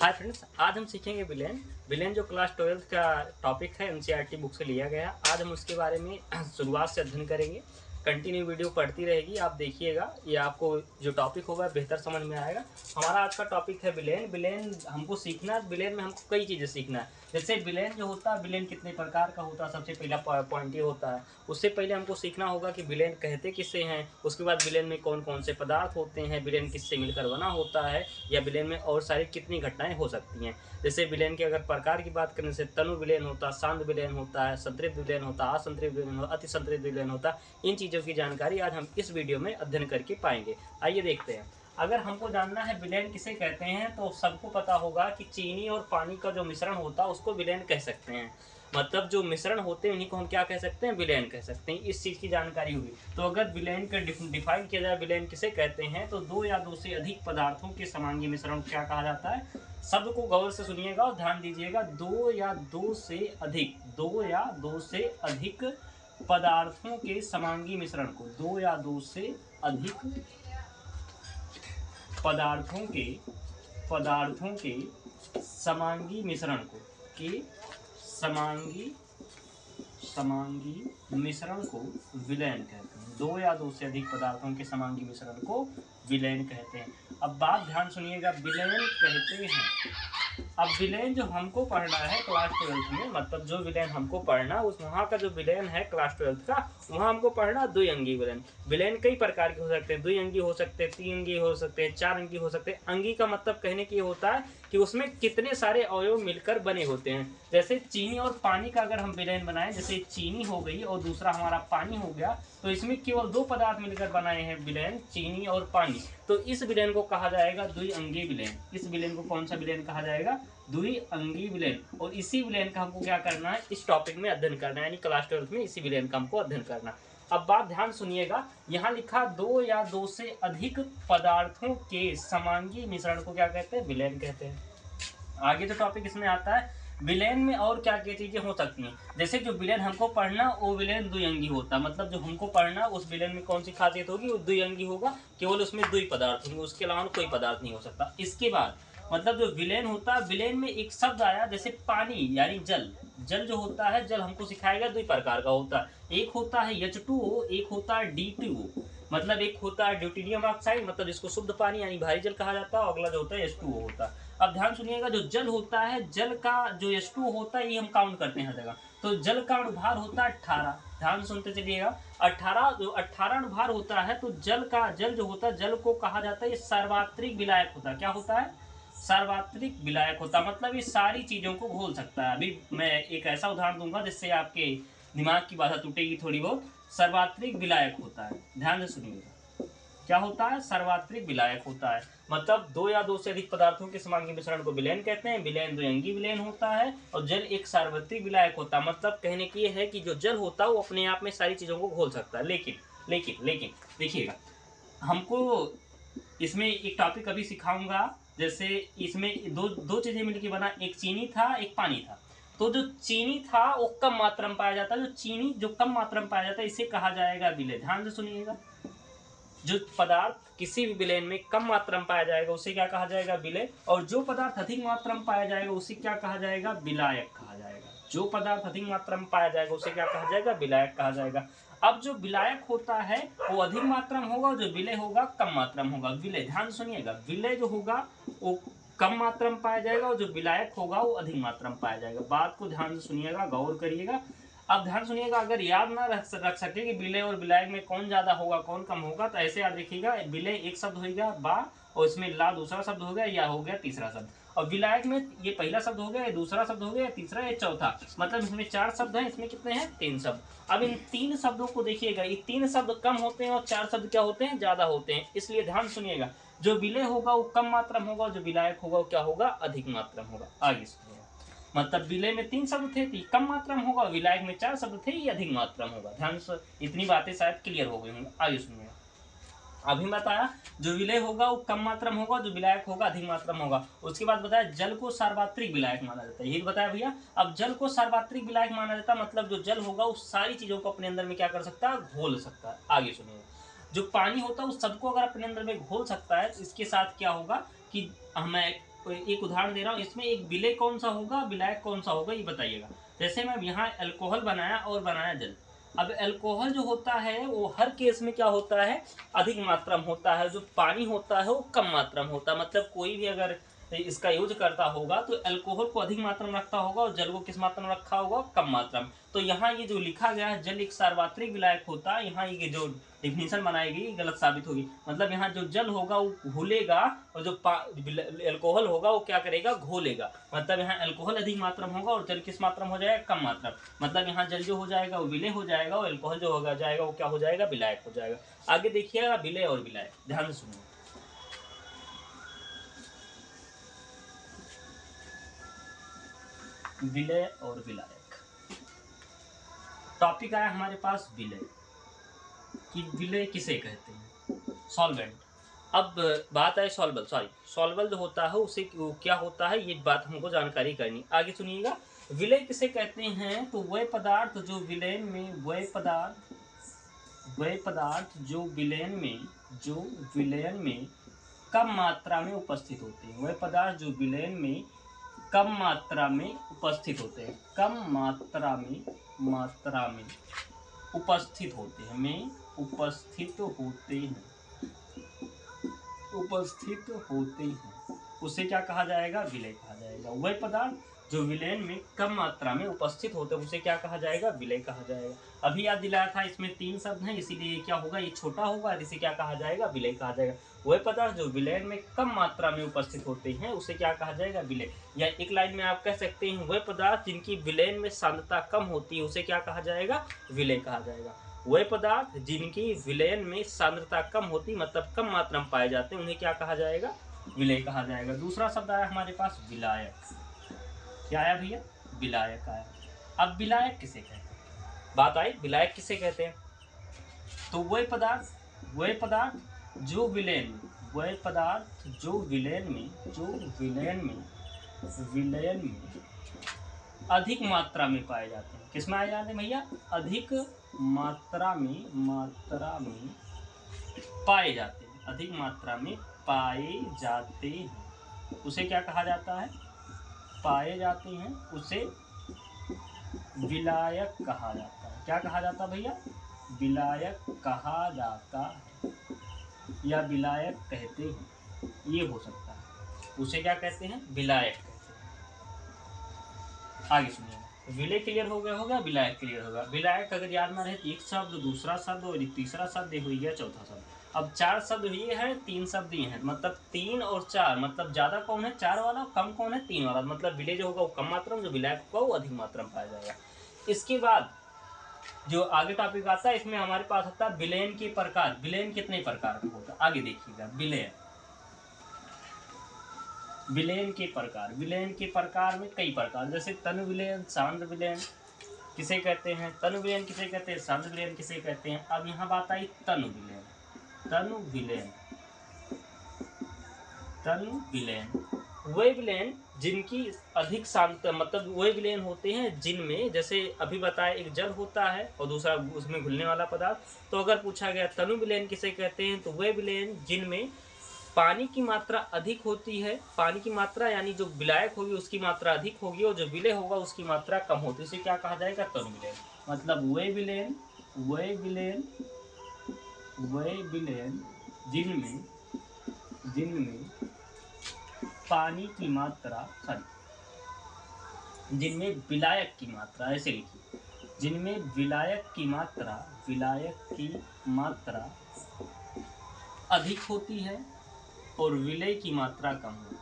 Hi friends, आज हम सीखेंगे विलेन। विलेन जो क्लास 12th का टॉपिक है एनसीईआरटी बुक से लिया गया है। आज हम उसके बारे में शुरुआत से अध्ययन करेंगे। कंटिन्यू वीडियो पढ़ती रहेगी, आप देखिएगा, ये आपको जो टॉपिक होगा बेहतर समझ में आएगा। हमारा आज का टॉपिक है विलेन। विलेन हमको सीखना है, विलेन में हमको कई चीज़ें सीखना है। जैसे विलेन जो होता है, विलेन कितने प्रकार का होता है, सबसे पहला पॉइंट ये होता है। उससे पहले हमको सीखना होगा कि विलेन कहते किससे हैं, उसके बाद विलेन में कौन कौन से पदार्थ होते हैं, विलेन किससे मिलकर बना होता है, या विलेन में और सारी कितनी घटनाएं हो सकती हैं। जैसे विलेन के अगर प्रकार की बात करें, जैसे तनु विलेन होता है, शांत विलेन होता है, संतृप्त विलेन होता है, असंतृप्त विलेन होता है, अति संतृप्त विलेन होता है। इन चीज़ों की जानकारी आज हम इस वीडियो में अध्ययन करके पाएंगे। आइए देखते हैं। अगर हमको जानना है विलेन किसे कहते हैं, तो सबको पता होगा कि चीनी और पानी का जो मिश्रण होता है उसको विलेन कह सकते हैं। मतलब जो मिश्रण होते हैं उन्हीं को हम क्या कह सकते हैं, विलेन कह सकते हैं। इस चीज़ की जानकारी हुई। तो अगर विलेन का डिफाइन किया जाए, विलेन किसे कहते हैं, तो दो या दो से अधिक पदार्थों के समांगी मिश्रण को क्या कहा जाता है। शब्द को गौर से सुनिएगा और ध्यान दीजिएगा। दो या दो से अधिक, दो या दो से अधिक पदार्थों के समांगी मिश्रण को, दो या दो से अधिक पदार्थों के समांगी मिश्रण को, के समांगी मिश्रण को विलयन कहते हैं। दो या दो से अधिक पदार्थों के समांगी मिश्रण को विलयन कहते हैं। अब बात ध्यान सुनिएगा, विलयन कहते हैं। अब विलेन जो हमको पढ़ना है क्लास 12th में, मतलब जो विलेन हमको पढ़ना, उस वहाँ का जो विलेन है क्लास 12th का, वहाँ हमको पढ़ना द्विअंगी विलेन। विलेन कई प्रकार के हो सकते हैं, द्विअंगी हो सकते हैं, तीन अंगी हो सकते हैं, चार अंगी हो सकते हैं। अंगी का मतलब कहने की होता है कि उसमें कितने सारे अवयव मिलकर बने होते हैं। जैसे चीनी और पानी का अगर हम विलेन बनाएं, जैसे चीनी हो गई और दूसरा हमारा पानी हो गया, तो इसमें केवल दो पदार्थ मिलकर बनाए हैं विलेन, चीनी और पानी। तो इस विलेन को कहा जाएगा द्विअंगी विलेन। इस विलेन को कौन सा विलेन कहा जाएगा, द्विअंगी विलेन। और इसी विलेन का हमको क्या करना है, इस टॉपिक में अध्ययन करना है, यानी क्लास 12th में इसी विलेन का हमको अध्ययन करना। अब बात ध्यान सुनिएगा, यहाँ लिखा दो या दो से अधिक पदार्थों के समांगी मिश्रण को क्या कहते हैं, विलेन कहते हैं। आगे जो टॉपिक इसमें आता है, विलेन में और क्या क्या चीजें हो सकती हैं। जैसे जो विलेन हमको पढ़ना, वो विलेन द्विअंगी होता है। मतलब जो हमको पढ़ना उस विलेन में कौन सी खासियत होगी, वो द्विअंगी होगा, केवल उसमें दो ही पदार्थ होंगे, उसके अलावा कोई पदार्थ नहीं हो सकता। इसके बाद मतलब जो विलेन होता है, विलेन में एक शब्द आया, जैसे पानी यानी जल। जल जो होता है, जल हमको सिखाएगा दो प्रकार का होता है। एक होता है H2O, एक होता है D2O। मतलब एक होता है ड्यूटेरियम ऑक्साइड, मतलब इसको शुद्ध पानी यानी भारी जल कहा जाता है। अगला जो होता है H2O होता है। अब ध्यान सुनिएगा, जो जल होता है, जल का जो H2O होता है, ये हम काउंट करते हैं हर जगह। तो जल का अनुभार होता है 18। ध्यान सुनते चलिएगा, 18 जो 18 अनुभार होता है, तो जल जो होता है, जल को कहा जाता है ये सार्वत्रिक विलायक होता है। क्या होता है, सार्वत्रिक विलायक होता है। मतलब ये सारी चीजों को घोल सकता है। अभी मैं एक ऐसा उदाहरण दूंगा जिससे आपके दिमाग की बाधा टूटेगी थोड़ी बहुत। सार्वत्रिक विलायक होता है, ध्यान से सुनिएगा। क्या होता है, सार्वत्रिक विलायक होता है। मतलब दो या दो से अधिक पदार्थों के समांगी मिश्रण को विलेन कहते हैं। विलेन द्विअंगी विलेन होता है, और जल एक सार्वत्रिक विलायक होता है। मतलब कहने की यह है कि जो जल होता है वो अपने आप में सारी चीजों को घोल सकता है। लेकिन देखिएगा, हमको इसमें एक टॉपिक अभी सिखाऊंगा। जैसे इसमें दो दो चीजें मिलकर बना, एक चीनी था, एक पानी था। तो जो चीनी था वो कम मात्रा में पाया जाता है। जो चीनी जो कम मात्रा में पाया जाता है, इसे कहा जाएगा विलेय। ध्यान से सुनिएगा, जो पदार्थ किसी भी विलेन में कम मात्रा में पाया जाएगा उसे क्या कहा जाएगा, विलेय। और जो पदार्थ अधिक मात्रा में पाया जाएगा उसे क्या कहा जाएगा, विलायक कहा जाएगा। जो पदार्थ अधिक मात्रा में पाया जाएगा उसे क्या कहा जाएगा, विलायक कहा जाएगा। अब जो विलायक होता है वो अधिक मात्रा में होगा, और जो विलेय होगा कम मात्रा में होगा। विलेय, ध्यान सुनिएगा, विलेय जो होगा वो कम मात्रा में पाया जाएगा, और जो विलायक होगा वो अधिक मात्रा में पाया जाएगा। बात को ध्यान से सुनिएगा, गौर करिएगा। अब ध्यान सुनिएगा, अगर याद ना रख सके कि विलेय और विलायक में कौन ज्यादा होगा कौन कम होगा, तो ऐसे याद रखिएगा, विलेय एक शब्द हो गया बा, और इसमें ला दूसरा शब्द हो गया, या हो गया तीसरा शब्द। और विलायक में ये पहला शब्द हो गया, ये दूसरा शब्द हो गया, तीसरा, ये चौथा। मतलब इसमें चार शब्द हैं, इसमें कितने हैं, तीन शब्द। अब इन तीन शब्दों को देखिएगा, ये तीन शब्द कम होते हैं और चार शब्द क्या होते हैं, ज्यादा होते हैं। इसलिए ध्यान सुनिएगा, जो विलेय होगा वो कम मात्रा में होगा, और जो विलायक होगा वो क्या होगा, अधिक मात्रा में होगा। आगे सुनिएगा, मतलब विलय में तीन शब्द थे तो कम मात्रा में होगा, विलायक में चार शब्द थे ये अधिक मात्रा में होगा। ध्यान से इतनी बातें शायद क्लियर हो गई होंगी। आगे सुनिएगा, अभी बताया जो विलय होगा वो कम मात्रा में होगा, जो विलायक होगा अधिक मात्रा में होगा। उसके बाद बताया जल को सार्वत्रिक विलायक माना जाता है, यही बताया भैया। अब जल को सार्वत्रिक विलायक माना जाता है, मतलब जो जल होगा वो सारी चीजों को अपने अंदर में क्या कर सकता है, घोल सकता है। आगे सुनिएगा, जो पानी होता है उस सबको अगर अपने अंदर में घोल सकता है, इसके साथ क्या होगा कि हमें एक उदाहरण दे रहा हूँ, इसमें एक विलय कौन सा होगा, विलायक कौन सा होगा, ये बताइएगा। जैसे मैं यहाँ अल्कोहल बनाया और बनाया जल। अब अल्कोहल जो होता है वो हर केस में क्या होता है, अधिक मात्रा में होता है, जो पानी होता है वो कम मात्रा में होता है। मतलब कोई भी अगर इसका यूज करता होगा तो अल्कोहल को अधिक मात्रा में रखता होगा और जल को किस मात्रा में रखा होगा, कम मात्रा में। तो यहाँ ये जो लिखा गया है जल एक सार्वत्रिक विलायक होता है, यहाँ ये जो डिफिनीशन बनाई गई गलत साबित होगी। मतलब यहाँ जो जल होगा वो घुलेगा और जो अल्कोहल होगा वो क्या करेगा, घोलेगा। मतलब यहाँ अल्कोहल अधिक मात्रा में होगा और जल किस मात्रा में हो जाएगा, कम मात्रा में। मतलब यहाँ जल जो हो जाएगा वो विलय हो जाएगा और अल्कोहल जो होगा जाएगा वो क्या हो जाएगा, विलायक हो जाएगा। आगे देखिएगा विलय और विलायक, ध्यान से सुनिए। विलय और विलायक टॉपिक आया हमारे पास, विलय कि विलय किसे कहते हैं, सॉल्वेंट। अब बात है सॉल्वल जो होता है उसे क्या होता है, ये बात हमको जानकारी करनी। आगे सुनिएगा, विलय किसे कहते हैं, तो वह पदार्थ जो विलयन में जो विलयन में कम मात्रा में उपस्थित होते हैं। वह पदार्थ जो विलयन में कम मात्रा में उपस्थित होते हैं, कम मात्रा में उपस्थित होते हैं, उपस्थित होते हैं, उसे क्या कहा जाएगा, विलय कहा जाएगा। वह पदार्थ जो विलयन में कम मात्रा में उपस्थित होते हैं उसे क्या कहा जाएगा, विलय कहा जाएगा। अभी याद दिलाया था इसमें 3 शब्द हैं, इसीलिए क्या होगा, ये छोटा होगा, इसे क्या कहा जाएगा, विलय कहा जाएगा। वह पदार्थ जो विलयन में कम मात्रा में उपस्थित होते हैं उसे क्या कहा जाएगा, विलय। या एक लाइन में आप कह सकते हैं, वह पदार्थ जिनकी विलयन में सांद्रता कम होती है उसे क्या कहा जाएगा, विलय कहा जाएगा। वह पदार्थ जिनकी विलयन में सांद्रता कम होती, मतलब कम मात्रा में पाए जाते हैं, उन्हें क्या कहा जाएगा, विलय कहा जाएगा। दूसरा शब्द आया हमारे पास विलायक। क्या आया भैया, विलायक आया। अब विलायक किसे कहते हैं, बात आई विलायक किसे कहते हैं, तो वह पदार्थ जो विलयन में अधिक मात्रा में पाए जाते हैं। किसमें आए जाते हैं भैया, अधिक मात्रा में पाए जाते हैं, अधिक मात्रा में पाए जाते हैं, उसे क्या कहा जाता है, पाए जाते हैं, उसे विलायक कहा जाता है। क्या कहा जाता है भैया, विलायक कहा जाता है या विलायक कहते हैं, ये हो सकता है, उसे क्या कहते हैं, विलायक कहते हैं। आगे सुनिए, विलय क्लियर हो गया, विलायक क्लियर होगा। विलायक अगर याद ना रहे तो एक शब्द, दूसरा शब्द और तीसरा शब्द हो गया, चौथा शब्द। अब 4 शब्द ये है, 3 शब्द ये हैं, मतलब 3 और 4, मतलब ज्यादा कौन है, 4 वाला, कम कौन है, 3 वाला। मतलब विलय जो होगा वो कम मात्रा में, जो विलायक होगा वो अधिक मात्रा में पाया जाएगा। इसके बाद जो आगे टॉपिक आता है, इसमें हमारे पास आता है विलयन के प्रकार। विलयन कितने प्रकार का होता है, आगे देखिएगा। विलयन के प्रकार में कई प्रकार, जैसे तनु विलयन, सांद्र विलयन किसे कहते हैं, तनु विलयन किसे कहते हैं, सांद्र विलयन किसे कहते हैं। अब यहाँ बात आई तनु विलयन। वे विलयन जिनकी अधिक सांद्रता, मतलब वे विलयन होते हैं जिनमें, जैसे अभी बताया, एक जल होता है और दूसरा उसमें घुलने वाला पदार्थ। तो अगर पूछा गया तनु विलयन किसे कहते हैं, तो वे विलयन जिनमें पानी की मात्रा अधिक होती है, पानी की मात्रा यानी जो विलायक होगी उसकी मात्रा अधिक होगी और जो विलय होगा उसकी मात्रा कम होती है, इसे क्या कहा जाएगा, तनु विलयन। मतलब वे विलयन जिनमें पानी की मात्रा, जिनमें विलायक की मात्रा, ऐसे लिखिए, जिनमें विलायक की मात्रा अधिक होती है और विलय की मात्रा कम होती है।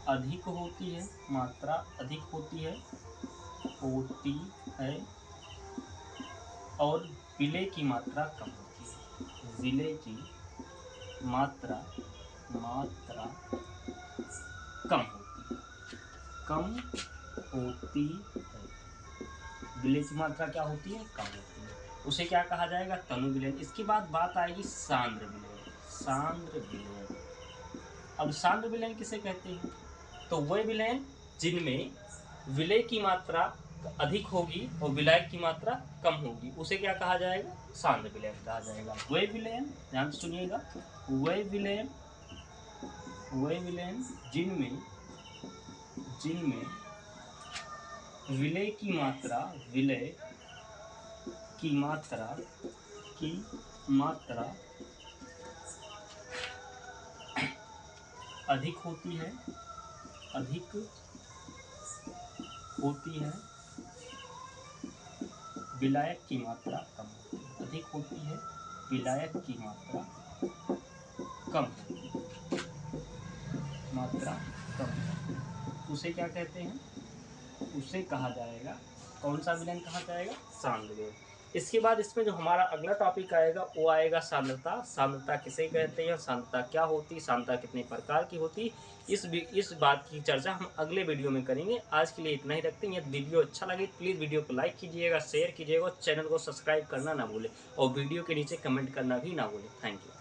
अधिक होती है, मात्रा अधिक होती है और विलय की मात्रा कम होती है। विलय की मात्रा कम होती है, विलय की मात्रा क्या होती है, कम होती है, उसे क्या कहा जाएगा, तनु विलयन। इसके बाद बात आएगी सांद्र विलयन। अब सांद्र विलयन किसे कहते हैं, तो वह विलयन जिनमें विलय की मात्रा अधिक होगी और विलायक की मात्रा कम होगी, उसे क्या कहा जाएगा, सांद्र विलयन कहा जाएगा। वह विलयन, ध्यान से सुनिएगा, वह विलयन वे विलेन जिनमें विलय की मात्रा अधिक होती है, विलायक की मात्रा कम होती है। अधिक होती है, विलायक की मात्रा कम होती है। उसे क्या कहते हैं? उसे कहा जाएगा, कौन सा विलयन कहा जाएगा? सांद्र विलयन। इसके बाद इसमें जो हमारा अगला टॉपिक आएगा वो आएगा सांद्रता। सांद्रता किसे कहते हैं, सांद्रता क्या होती, सांद्रता कितने प्रकार की होती, इस बात की चर्चा हम अगले वीडियो में करेंगे। आज के लिए इतना ही रखते हैं। यदि वीडियो अच्छा लगे प्लीज़ वीडियो को लाइक कीजिएगा, शेयर कीजिएगा, चैनल को सब्सक्राइब करना ना भूलें और वीडियो के नीचे कमेंट करना भी ना भूलें। Thank you.